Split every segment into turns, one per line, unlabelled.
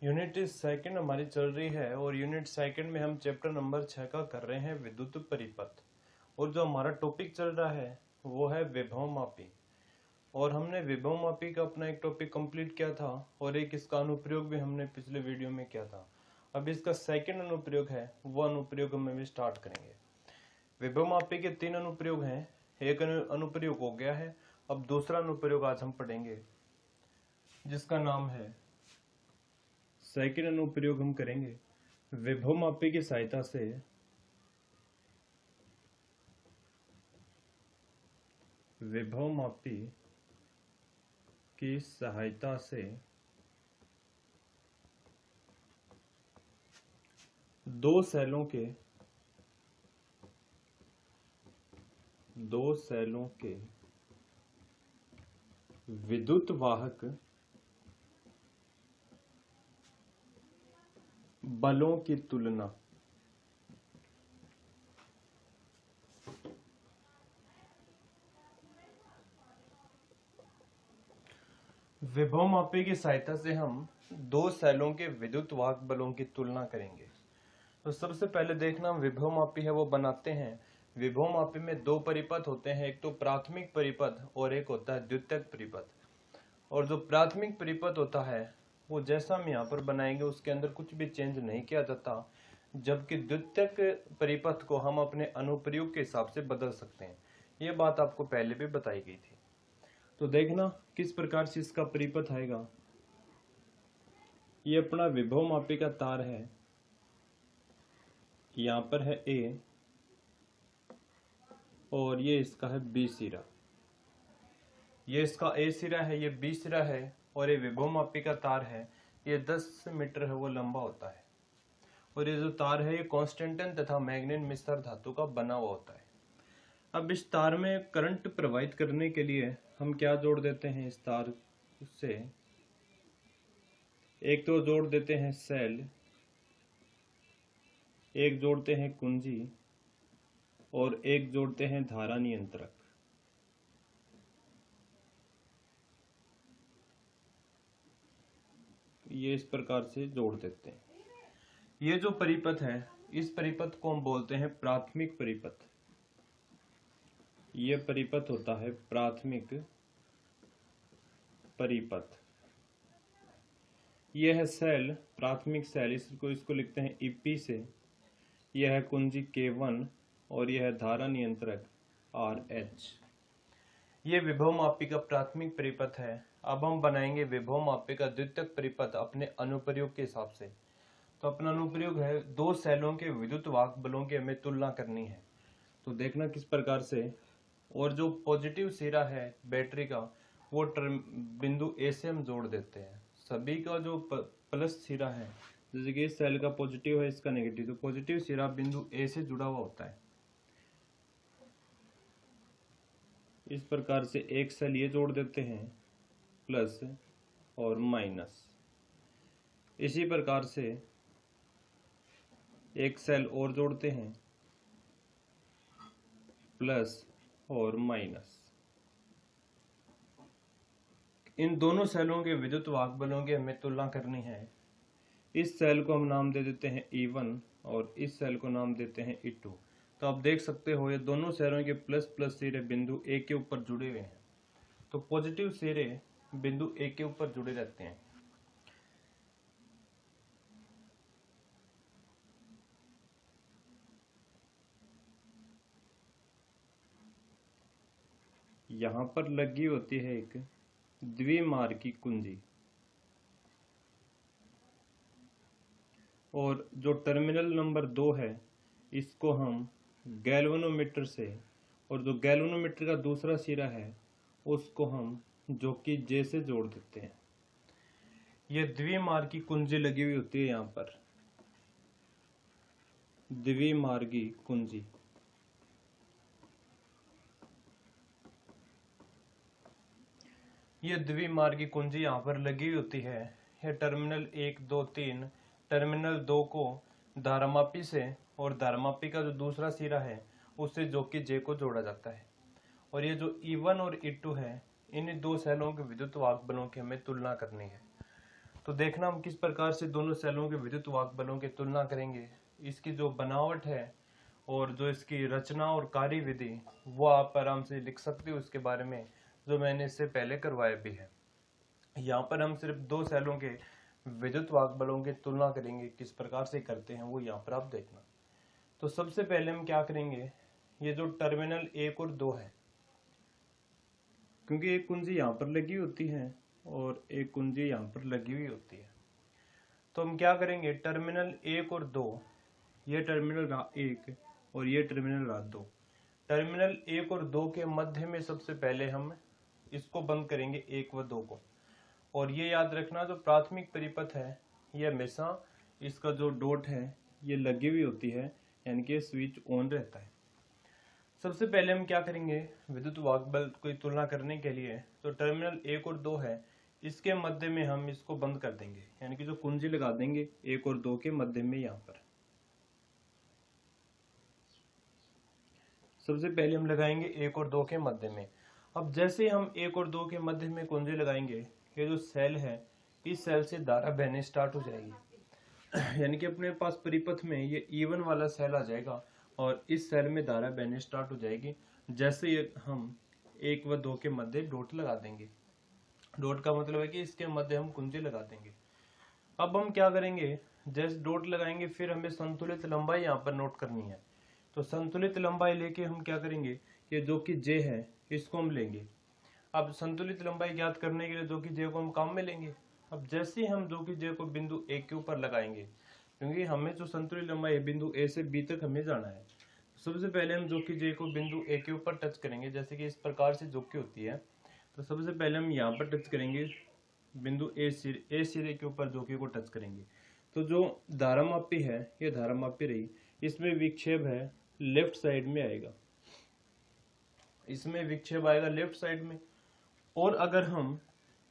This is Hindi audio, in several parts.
यूनिट सेकंड हमारी चल रही है और यूनिट सेकंड में हम चैप्टर नंबर 6 का कर रहे हैं विद्युत परिपथ। और जो हमारा टॉपिक चल रहा है वो है विभवमापी। और हमने विभवमापी का अपना एक टॉपिक कंप्लीट किया था और एक इसका अनुप्रयोग भी हमने पिछले वीडियो में किया था। अब इसका सेकंड अनुप्रयोग है, वो अनुप्रयोग हम अभी स्टार्ट करेंगे। विभवमापी के 3 अनुप्रयोग हैं, एक अनुप्रयोग हो गया है। अब दूसरा अनुप्रयोग आज हम पढ़ेंगे जिसका नाम है सेकंड अनुप्रयोग। हम करेंगे विभवमापी की सहायता से विभवमापी की सहायता से दो सेलों के विद्युत वाहक बलों की तुलना। विभवमापी की सहायता से हम दो सेलों के विद्युत वाहक बलों की तुलना करेंगे। तो सबसे पहले देखना विभवमापी है वो बनाते हैं। विभवमापी में दो परिपथ होते हैं, एक तो प्राथमिक परिपथ और एक होता है द्वितीयक परिपथ। और जो प्राथमिक परिपथ होता है वो जैसा हम यहाँ पर बनाएंगे उसके अंदर कुछ भी चेंज नहीं किया जाता, जबकि द्वितीयक परिपथ को हम अपने अनुप्रयोग के हिसाब से बदल सकते हैं। ये बात आपको पहले भी बताई गई थी। तो देखना किस प्रकार से इसका परिपथ आएगा। ये अपना विभवमापी का तार है, यहाँ पर है ए और ये इसका है बी सिरा। ये इसका ए सिरा है, ये बी सिरा है और ये विभवमापी का तार है। ये 10 मीटर है वो लंबा होता है। और ये जो तार है ये कॉन्स्टेंटन तथा मैग्नेट मिश्र धातु का बना हुआ होता है। अब इस तार में करंट प्रवाहित करने के लिए हम क्या जोड़ देते हैं इस तार से, एक तो जोड़ देते हैं सेल, एक जोड़ते हैं कुंजी और एक जोड़ते हैं धारा नियंत्रक। ये इस प्रकार से जोड़ देते हैं। ये जो परिपथ है इस परिपथ को हम बोलते हैं प्राथमिक परिपथ। ये परिपथ होता है प्राथमिक परिपथ। यह है सेल, प्राथमिक सेल, इसको लिखते हैं ईपी से। यह है कुंजी K1 और यह है धारा नियंत्रक RH। ये विभवमापी का प्राथमिक परिपथ है। अब हम बनाएंगे विभवमापी का द्वितीयक परिपथ अपने अनुप्रयोग के हिसाब से। तो अपना अनुप्रयोग है दो सेलों के विद्युत वाहक बलों की हमें तुलना करनी है। तो देखना किस प्रकार से। और जो पॉजिटिव सिरा है बैटरी का वो बिंदु ए से हम जोड़ देते हैं। सभी का जो प्लस सिरा है, जैसे कि इस सेल का पॉजिटिव है इसका नेगेटिव, तो पॉजिटिव सिरा बिंदु ए से जुड़ा हुआ होता है। इस प्रकार से एक सेल ये जोड़ देते हैं प्लस और माइनस। इसी प्रकार से एक सेल और जोड़ते हैं प्लस और माइनस। इन दोनों सेलों के विद्युत वाहक बलों की हमें तुलना करनी है। इस सेल को हम नाम दे देते हैं E1 और इस सेल को नाम देते हैं E2। तो आप देख सकते हो ये दोनों सेलों के प्लस प्लस सिरे बिंदु ए के ऊपर जुड़े हुए हैं। तो पॉजिटिव सिरे बिंदु ए के ऊपर जुड़े रहते हैं। यहां पर लगी होती है एक द्विमार्गी कुंजी और जो टर्मिनल नंबर 2 है इसको हम गैल्वेनोमीटर से, और जो गैल्वेनोमीटर का दूसरा सिरा है उसको हम जो कि जे से जोड़ देते हैं। ये द्विमार्गी कुंजी लगी हुई होती है यहाँ पर, द्विमार्गी कुंजी। ये द्विमार्गी कुंजी यहाँ पर लगी हुई होती है। ये टर्मिनल 1 2 3, टर्मिनल 2 को धारामापी से और धारामापी का जो दूसरा सिरा है उससे जो कि जे को जोड़ा जाता है। और ये जो E1 और E2 है इन दो सेलों के विद्युत वाहक बलों की हमें तुलना करनी है। तो देखना हम किस प्रकार से दोनों सेलों के विद्युत वाहक बलों की तुलना करेंगे, इसकी जो बनावट है और जो इसकी रचना और कार्यविधि वो आप आराम से लिख सकते हो इसके बारे में, जो मैंने इससे पहले करवाया भी है। यहाँ पर हम सिर्फ दो सेलों के विद्युत वाहक बलों की तुलना करेंगे, किस प्रकार से करते हैं वो यहाँ पर आप देखना। तो सबसे पहले हम क्या करेंगे, ये जो टर्मिनल 1 और 2 है, क्योंकि एक कुंजी यहाँ पर लगी होती है और एक कुंजी यहाँ पर लगी हुई होती है, तो हम क्या करेंगे, टर्मिनल 1 और 2, ये टर्मिनल रहा 1 और ये टर्मिनल रहा 2, टर्मिनल 1 और 2 के मध्य में सबसे पहले हम इसको बंद करेंगे 1 व 2 को। और ये याद रखना, जो प्राथमिक परिपथ है ये हमेशा इसका जो डॉट है ये लगी हुई होती है, यानी कि स्विच ऑन रहता है। सबसे पहले हम क्या करेंगे, विद्युत वाहक बल की तुलना करने के लिए तो टर्मिनल 1 और 2 है, इसके मध्य में हम इसको बंद कर देंगे, यानी कि जो कुंजी लगा देंगे 1 और 2 के मध्य में। यहाँ पर सबसे पहले हम लगाएंगे 1 और 2 के मध्य में। अब जैसे हम 1 और 2 के मध्य में कुंजी लगाएंगे, ये जो सेल है इस सेल से धारा बहने स्टार्ट हो जाएगी यानी कि अपने पास परिपथ में ये E1 वाला सेल आ जाएगा और इस सेल में धारा बहने स्टार्ट हो जाएगी जैसे हम 1 व 2 के मध्य डॉट लगा देंगे। डॉट का मतलब है कि इसके मध्य हम कुंजी लगा देंगे। अब हम क्या करेंगे, जैसे डॉट लगाएंगे फिर हमें संतुलित लंबाई यहाँ पर नोट करनी है। तो संतुलित लंबाई लेके हम क्या करेंगे, ये जो कि J है इसको हम लेंगे। अब संतुलित लंबाई ज्ञात करने के लिए जो कि J को हम काम में लेंगे। अब जैसे ही हम जो कि J को बिंदु A के ऊपर लगाएंगे, क्योंकि हमें जो संतुलित लंबाई है बिंदु A से B तक हमें जाना है, सबसे पहले हम जो कि J को बिंदु A के ऊपर टच करेंगे, जैसे कि इस प्रकार से जो कि होती है। तो सबसे पहले हम यहाँ पर टच करेंगे बिंदु A सिरे के ऊपर जो कि को टच करेंगे। तो जो धारामापी है ये धारामापी रही, इसमें विक्षेप है लेफ्ट साइड में आएगा, इसमें विक्षेप आएगा लेफ्ट साइड में। और अगर हम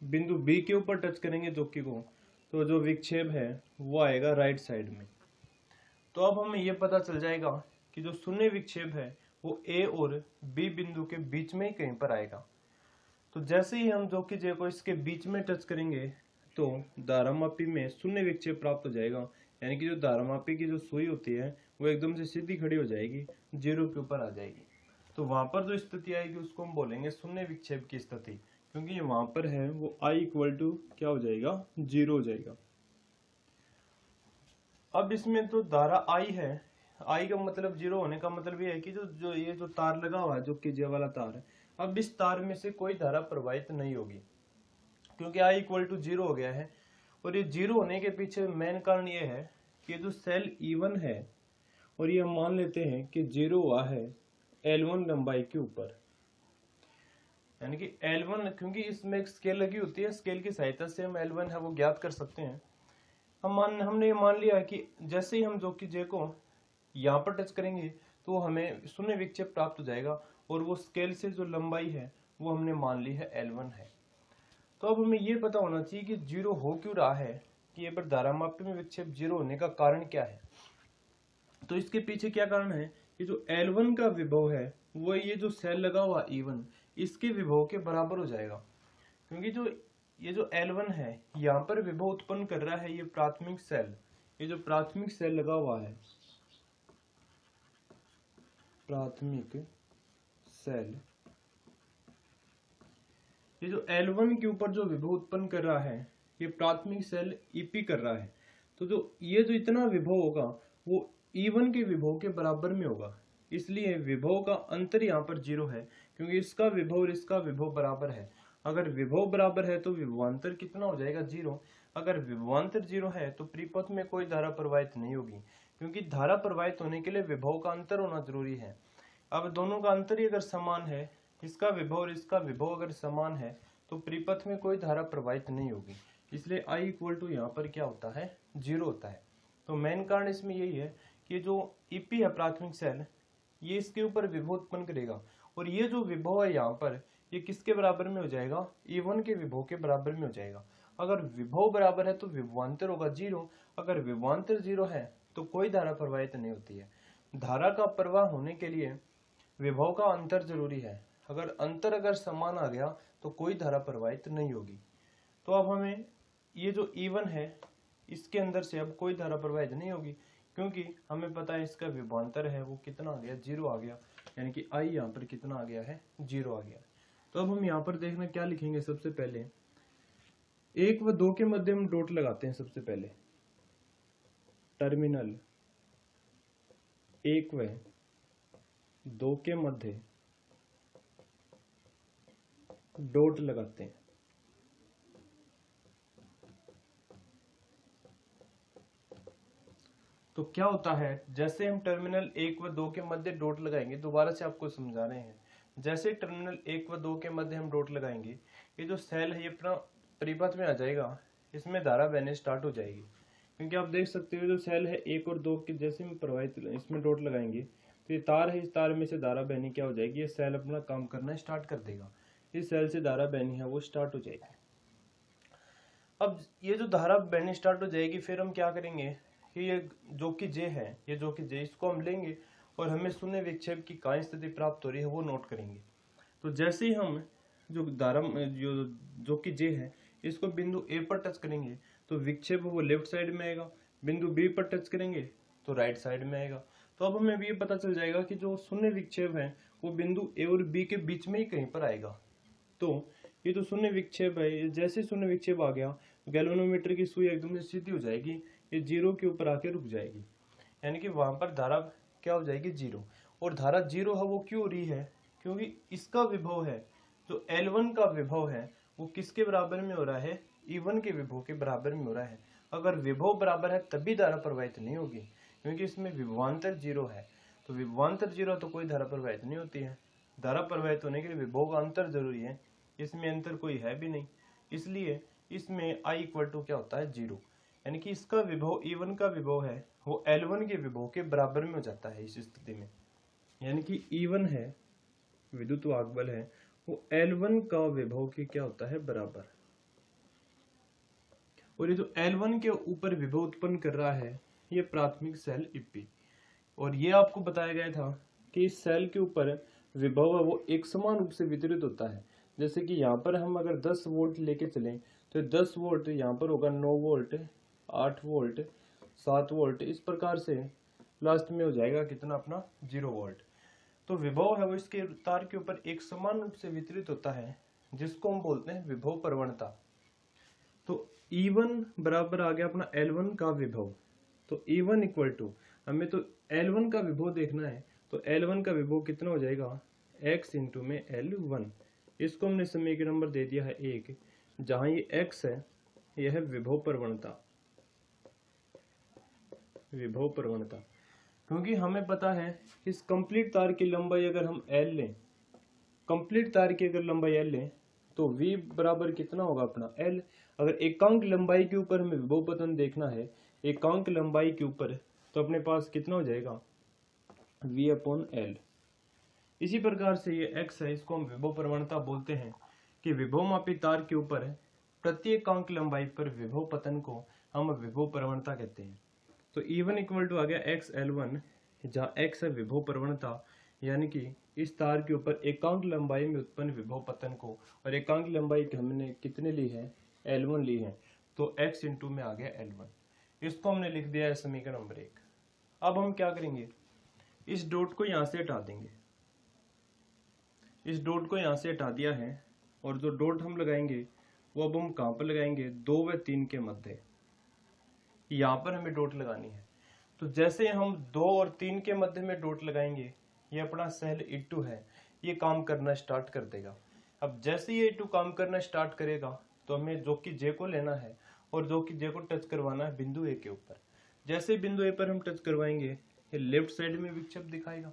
बिंदु B के ऊपर टच करेंगे जो कि को, तो जो विक्षेप है वो आएगा राइट साइड में। तो अब हमें यह पता चल जाएगा कि जो शून्य विक्षेप है वो A और B बिंदु के बीच में ही कहीं पर आएगा। तो जैसे ही हम जो कि J को इसके बीच में टच करेंगे तो धारामापी में शून्य विक्षेप प्राप्त हो जाएगा, यानी कि जो धारामापी की जो सुई होती है वो एकदम से सीधी खड़ी हो जाएगी, 0 के ऊपर आ जाएगी। तो वहां पर जो स्थिति आएगी उसको हम बोलेंगे शून्य विक्षेप की स्थिति, क्योंकि ये वहां पर है वो I इक्वल टू क्या हो जाएगा, 0 हो जाएगा। अब इसमें तो धारा I है, I का मतलब 0 होने का मतलब ये है कि जो ये जो तार लगा हुआ है जो कि J वाला तार है, अब इस तार में से कोई धारा प्रवाहित नहीं होगी, क्योंकि I इक्वल टू 0 हो गया है। और ये 0 होने के पीछे मेन कारण ये है कि जो सेल E1 है और ये हम मान लेते हैं कि 0 हुआ है L1 लंबाई के ऊपर, यानी कि L1, क्योंकि इसमें एक स्केल लगी होती है, स्केल की सहायता से हम L1 है वो ज्ञात कर सकते हैं। हमने ये मान लिया कि जैसे ही हम जो कि J को यहाँ पर टच करेंगे तो हमें शून्य विक्षेप प्राप्त हो जाएगा, और वो स्केल से जो लंबाई है वो हमने मान ली है L1 है। तो अब हमें ये पता होना चाहिए कि 0 हो क्यों रहा है, कि ये पर धारामापी में विक्षेप 0 होने का कारण क्या है। तो इसके पीछे क्या कारण है, कि जो L1 का विभव है वो ये जो सेल लगा हुआ E1 इसके विभव के बराबर हो जाएगा, क्योंकि ये जो L1 है यहाँ पर विभव उत्पन्न कर रहा है ये प्राथमिक सेल, ये जो प्राथमिक सेल लगा हुआ है, प्राथमिक सेल, ये जो L1 के ऊपर जो विभव उत्पन्न कर रहा है ये प्राथमिक सेल EP कर रहा है। तो जो इतना विभव होगा वो E1 के विभव के बराबर में होगा, इसलिए विभव का अंतर यहाँ पर 0 है, क्योंकि इसका विभव और इसका विभव बराबर है। अगर विभव बराबर है तो विभवांतर कितना हो जाएगा, 0। अगर विभवांतर 0 है तो परिपथ में कोई धारा प्रवाहित नहीं होगी, क्योंकि धारा प्रवाहित होने के लिए विभव का अंतर होना जरूरी है। अब दोनों का अंतर ही अगर समान है, इसका विभव और इसका विभव अगर समान है तो परिपथ में कोई धारा प्रवाहित नहीं होगी, इसलिए I इक्वल टू यहाँ पर क्या होता है, 0 होता है। तो मेन कारण इसमें यही है कि जो EP है प्राथमिक सेल, ये इसके ऊपर विभव उत्पन्न करेगा, और ये जो विभव है यहाँ पर ये किसके बराबर में हो जाएगा, E1 के विभव के बराबर में हो जाएगा। अगर विभव बराबर है तो विभवांतर होगा 0, अगर विभवांतर 0 है तो कोई धारा प्रवाहित नहीं होती है। धारा का प्रवाह होने के लिए विभव का अंतर जरूरी है, अगर अंतर समान आ गया तो कोई धारा प्रवाहित नहीं होगी। तो अब हमें ये जो E1 है इसके अंदर से अब कोई धारा प्रवाहित नहीं होगी, क्योंकि हमें पता है इसका विभवांतर है वो कितना आ गया, 0 आ गया, यानी कि I यहाँ पर कितना आ गया है, 0 आ गया। तो अब हम यहाँ पर देखना क्या लिखेंगे, सबसे पहले 1 व 2 के मध्य हम डॉट लगाते हैं। सबसे पहले टर्मिनल 1 व 2 के मध्य डॉट लगाते हैं। तो क्या होता है, जैसे हम टर्मिनल 1 व 2 के मध्य डॉट लगाएंगे, दोबारा से आपको समझा रहे हैं, जैसे टर्मिनल 1 व 2 के मध्य हम डॉट लगाएंगे, ये जो सेल है ये अपना परिपथ में आ जाएगा, इसमें धारा बहने स्टार्ट हो जाएगी। क्योंकि आप देख सकते हो जो सेल है 1 और 2 के जैसे हम प्रवाहित इसमें डॉट लगाएंगे तो ये तार है, इस तार में से धारा बहनी क्या हो जाएगी, ये सेल अपना काम करना स्टार्ट कर देगा, इस सेल से धारा बहनी है वो स्टार्ट हो जाएगी। अब ये जो धारा बहनी स्टार्ट हो जाएगी, फिर हम क्या करेंगे कि ये जो कि जे है, ये जो कि जे, इसको हम लेंगे और हमें शून्य विक्षेप की काय स्थिति प्राप्त हो रही है वो नोट करेंगे। तो जैसे ही हम जो धारा जो कि जे है इसको बिंदु ए पर टच करेंगे तो विक्षेप वो लेफ्ट साइड में आएगा, बिंदु बी पर टच करेंगे तो राइट साइड में आएगा। तो अब हमें ये पता चल जाएगा कि जो शून्य विक्षेप है वो बिंदु ए और बी के बीच में ही कहीं पर आएगा। तो ये जो शून्य विक्षेप है, जैसे शून्य विक्षेप आ गया गैल्वेनोमीटर की सुई एकदम से सीधी हो जाएगी, ये 0 के ऊपर आके रुक जाएगी, यानी कि वहां पर धारा क्या हो जाएगी, 0। और धारा 0 है वो क्यों हो रही है, क्योंकि इसका विभव है जो L1 का विभव है वो किसके बराबर में हो रहा है, E1 के विभव के बराबर में हो रहा है। अगर विभव बराबर है तभी धारा प्रवाहित नहीं होगी, क्योंकि इसमें विभवांतर 0 है। तो विभवांतर 0 तो कोई धारा प्रवाहित नहीं होती है। धारा प्रवाहित होने के लिए विभव का अंतर जरूरी है, इसमें अंतर कोई है भी नहीं, इसलिए इसमें I इक्वल टू क्या होता है, 0। यानी कि इसका विभव E1 का विभव है वो L1 के विभव के बराबर में हो जाता है इस स्थिति में। यानी कि E1 है, विद्युत वाहक बल है, वो L1 का विभव के क्या होता है, बराबर। और ये जो L1 के ऊपर विभव उत्पन्न कर रहा है ये प्राथमिक सेल ईपी। और ये आपको बताया गया था कि इस सेल के ऊपर विभव है वो एक समान रूप से वितरित होता है। जैसे कि यहाँ पर हम अगर 10 वोल्ट लेके चलें तो 10 वोल्ट यहाँ पर होगा 9 वोल्ट, 8 वोल्ट, 7 वोल्ट, इस प्रकार से लास्ट में हो जाएगा कितना अपना, 0 वोल्ट। तो विभव है वो इसके तार के ऊपर एक समान रूप से वितरित होता है, जिसको हम बोलते हैं विभव प्रवणता। तो E1 बराबर आ गया अपना L1 का विभव। तो E1 इक्वल टू, हमें तो L1 का विभव देखना है, तो L1 का विभव कितना हो जाएगा, x इंटू में L1। इसको हमने समीकरण नंबर दे दिया है 1, जहां ये x है यह है विभव प्रवणता, विभव प्रवणता। क्योंकि हमें पता है इस कंप्लीट तार की लंबाई अगर हम L लें, कंप्लीट तार की अगर लंबाई L लें तो V बराबर कितना होगा अपना L। अगर एकांक लंबाई के ऊपर हमें विभव पतन देखना है, एकांक लंबाई के ऊपर, तो अपने पास कितना हो जाएगा, V अपॉन L। इसी प्रकार से ये x है, इसको हम विभव प्रवणता बोलते हैं कि विभवमापी तार के ऊपर प्रत्येक अंक लंबाई पर विभव पतन को हम विभव प्रवणता कहते हैं। तो E1 इक्वल टू आ गया XL1, जहाँ x है विभव प्रवणता, यानी कि इस तार के ऊपर एकांक लंबाई में उत्पन्न विभव पतन को, और एकांक लंबाई हमने कितने ली है, L1 ली है, तो x इंटू में आ गया L1। इसको हमने लिख दिया है समीकरण नंबर 1। अब हम क्या करेंगे, इस डॉट को यहां से हटा देंगे, इस डॉट को यहां से हटा दिया है, और जो डॉट हम लगाएंगे वो अब हम कहां पर लगाएंगे, 2 व 3 के मध्य, यहां पर हमें डॉट लगानी है। तो जैसे हम 2 और 3 के मध्य में डॉट लगाएंगे, ये अपना सेल E2 है, ये काम करना स्टार्ट कर देगा। अब जैसे ये E2 काम करना स्टार्ट करेगा तो हमें जो कि जे को लेना है और जो कि जे को टच करवाना है बिंदु ए के ऊपर। जैसे बिंदु ए पर हम टच करवाएंगे ये लेफ्ट साइड में विक्षेप दिखाएगा,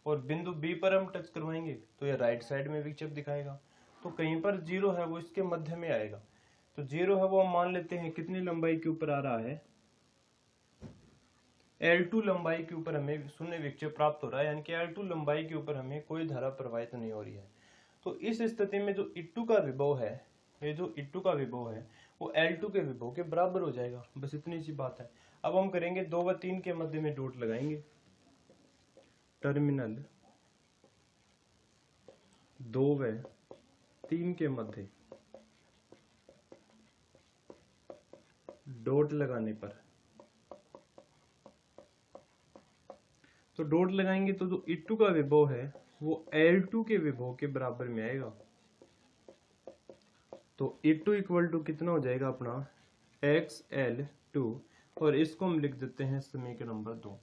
और बिंदु बी पर हम टच करवाएंगे तो ये राइट साइड में विक्षेप दिखाएगा। तो कहीं पर 0 है वो इसके मध्य में आएगा। तो 0 है वो हम मान लेते हैं कितनी लंबाई के ऊपर आ रहा है, L2 लंबाई के ऊपर हमें शून्य विक्षेप प्राप्त हो रहा है, यानी कि L2 लंबाई के ऊपर हमें कोई धारा प्रवाहित नहीं हो रही है। तो इस स्थिति में जो E2 का विभव है, ये जो E2 का विभव है वो L2 के विभव के बराबर हो जाएगा। बस इतनी सी बात है। अब हम करेंगे 2 व 3 के मध्य में डॉट लगाएंगे, टर्मिनल 2 व 3 के मध्य डॉट लगाने पर, तो डॉट लगाएंगे तो जो E2 का विभव है वो L2 के विभव के बराबर में आएगा। तो E2 इक्वल टू कितना हो जाएगा अपना XL2, और इसको हम लिख देते हैं समीकरण नंबर 2।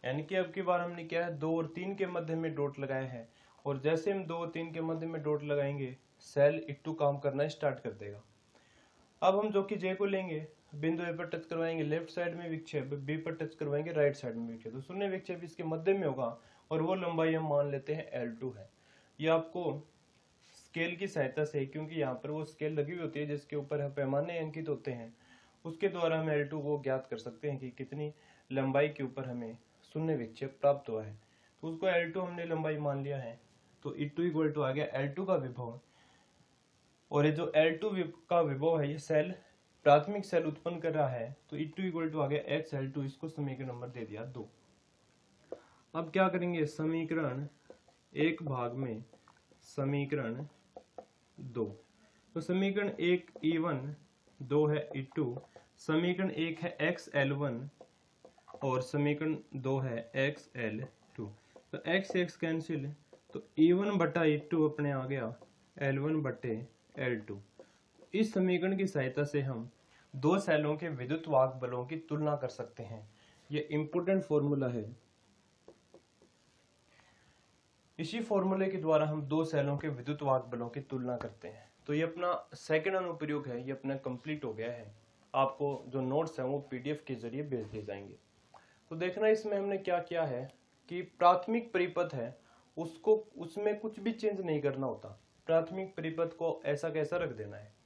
यानी कि अब की बार हमने क्या है 2 और 3 के मध्य में डॉट लगाया है, और जैसे हम 2 और 3 के मध्य में डॉट लगाएंगे सेल E2 काम करना स्टार्ट कर देगा। अब हम जो कि J को लेंगे, बिंदु A पर टच करवाएंगे लेफ्ट साइड में विक्षेप, B पर टच करवाएंगे राइट साइड में विक्षेप, तो शून्य विक्षेप इसके मध्य में होगा और वो लंबाई हम मान लेते हैं L2 है। ये आपको स्केल की सहायता से, क्योंकि यहाँ पर वो स्केल लगी हुई होती है जिसके ऊपर पैमाने अंकित होते हैं, उसके द्वारा हम L2 को ज्ञात कर सकते हैं कि कितनी लंबाई के ऊपर हमें शून्य विक्षेप प्राप्त हुआ है। तो उसको L2 हमने लंबाई मान लिया है, तो E2 इक्वल टू आ गया L2 का विभव, और ये जो L2 का विभव है ये सेल प्राथमिक सेल उत्पन्न कर रहा है, तो E2 इक्वल टू आ गया XL2, इसको समीकरण नंबर दे दिया 2। अब क्या करेंगे, समीकरण 1 भाग में समीकरण 2, तो समीकरण 1 E1, 2 है E2, समीकरण 1 है XL1 और समीकरण 2 है XL2, तो x कैंसिल, तो E1 बटा E2 अपने आ गया L1 बटे L2। इस समीकरण की सहायता से हम दो सेलों के विद्युत वाहक बलों की तुलना कर सकते हैं। ये इंपॉर्टेंट फॉर्मूला है। इसी फॉर्मूले के द्वारा हम दो सेलों के विद्युत वाहक बलों की तुलना करते हैं। तो ये अपना सेकंड अनुप्रयोग है, ये अपना कंप्लीट हो गया है। आपको जो नोट्स हैं वो PDF के जरिए भेज दिए जाएंगे। तो देखना इसमें हमने क्या किया है कि प्राथमिक परिपथ है उसको, उसमें कुछ भी चेंज नहीं करना होता, प्राथमिक परिपथ को ऐसा कैसा रख देना है।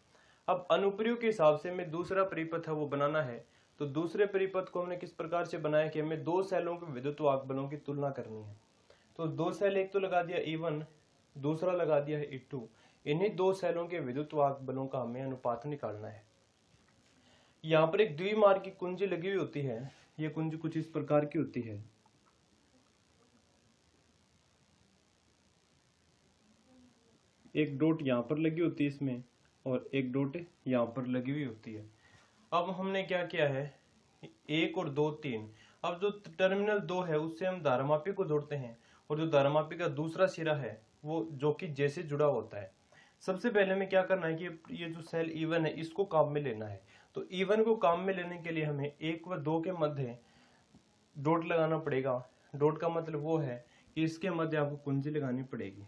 अब अनुप्रयोग के हिसाब से हमें दूसरा परिपथ है वो बनाना है, तो दूसरे परिपथ को हमने किस प्रकार से बनाया कि हमें दो सेलों के विद्युत वाहक बलों की तुलना करनी है। तो दो सेल, एक तो लगा दिया E1, दूसरा लगा दिया है E2, इन्हीं दो सेलों के विद्युत वाहक बलों का हमें अनुपात निकालना है। यहाँ पर एक द्विमार्गी कुंजी लगी हुई होती है, ये कुंजी कुछ इस प्रकार की होती है। एक डॉट यहाँ पर लगी होती है इसमें, और एक डॉट यहाँ पर लगी हुई होती है। अब हमने क्या किया है, 1 और 2 3, अब जो टर्मिनल 2 है उससे हम धारामापी को जोड़ते हैं, और जो धारामापी का दूसरा सिरा है वो जो कि J से जुड़ा होता है। सबसे पहले हमें क्या करना है कि ये जो सेल E1 है इसको काम में लेना है। तो E1 को काम में लेने के लिए हमें 1 व 2 के मध्य डॉट लगाना पड़ेगा। डॉट का मतलब वो है कि इसके मध्य आपको कुंजी लगानी पड़ेगी।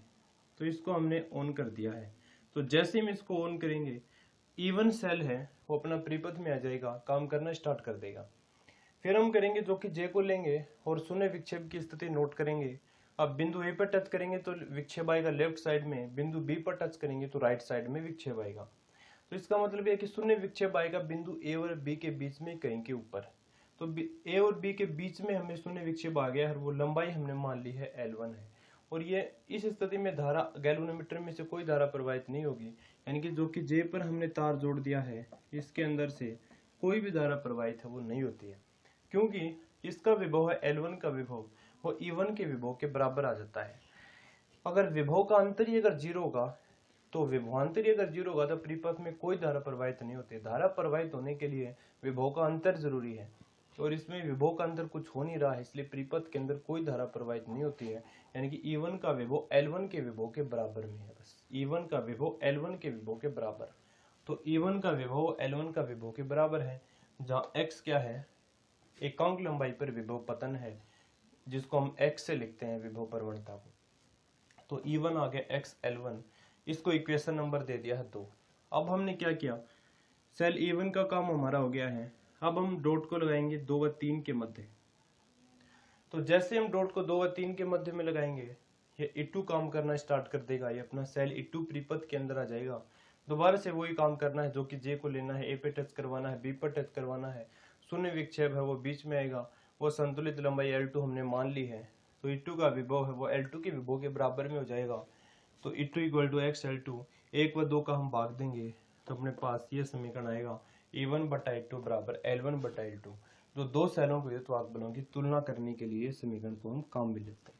तो इसको हमने ऑन कर दिया है। तो जैसे हम इसको ऑन करेंगे, E1 सेल है वो अपना परिपथ में आ जाएगा, काम करना स्टार्ट कर देगा। फिर हम करेंगे जो कि J को लेंगे और शून्य विक्षेप की स्थिति नोट करेंगे। अब बिंदु A पर टच करेंगे तो विक्षेप आएगा लेफ्ट साइड में, बिंदु B पर टच करेंगे तो राइट साइड में विक्षेप आएगा। तो इसका मतलब है कि शून्य विक्षेप आएगा बिंदु A और B के बीच में कहीं के ऊपर। तो A और B के बीच में हमें शून्य विक्षेप आ गया है, और वो लंबाई हमने मान ली है L1 है। और ये इस स्थिति में धारा गैल्वेनोमीटर में से कोई धारा प्रवाहित नहीं होगी, यानी कि जो कि J पर हमने तार जोड़ दिया है इसके अंदर से कोई भी धारा प्रवाहित है वो नहीं होती है, क्योंकि इसका विभव है L1 का विभव, वो E1 के विभव के बराबर आ जाता है। अगर विभव का अंतर ही अगर 0 होगा, तो विभवांतर अगर 0 होगा तो परिपथ में कोई धारा प्रवाहित नहीं होती। धारा प्रवाहित होने के लिए विभव का अंतर जरूरी है, और इसमें विभव का अंतर कुछ हो नहीं रहा है, इसलिए परिपथ के अंदर कोई धारा प्रवाहित नहीं होती है। यानी कि E1 का विभव L1 के विभव के बराबर में है। बस E1 का विभव L1 के विभव के बराबर, तो E1 का विभव L1 का विभव के बराबर है, जहाँ x क्या है, एकांक लंबाई पर विभव पतन है, जिसको हम x से लिखते हैं विभव प्रवणता को। तो E1 आ गया XL1, इसको इक्वेशन नंबर दे दिया है 2। अब हमने क्या किया, सेल E1 का काम हमारा हो गया है। अब हम डॉट को लगाएंगे 2 व 3 के मध्य। तो जैसे हम डॉट को 2 व 3 के मध्य में लगाएंगे, ये E2 काम करना स्टार्ट कर देगा, ये अपना सेल E2 परिपथ के अंदर आ जाएगा। दोबारा से वही काम करना है, जो कि J को लेना है, A पे टच करवाना है, B पर टच करवाना है, शून्य विक्षेप है वो बीच में आएगा, वो संतुलित लंबाई L2 हमने मान ली है। तो E2 का विभव है वो L2 के विभव के बराबर में हो जाएगा। तो E2 इक्वल टू XL2, 1 व 2 का हम भाग देंगे तो अपने पास ये समीकरण आएगा, E1 बटा E2 बराबर L1 बटा L2। जो दो सेलों के विद्युत वाहक बलों की तुलना करने के लिए समीकरण को हम काम में लेते हैं।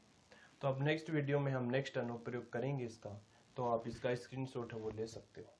तो अब नेक्स्ट वीडियो में हम नेक्स्ट अनुप्रयोग करेंगे इसका, तो आप इसका स्क्रीनशॉट है वो ले सकते हो।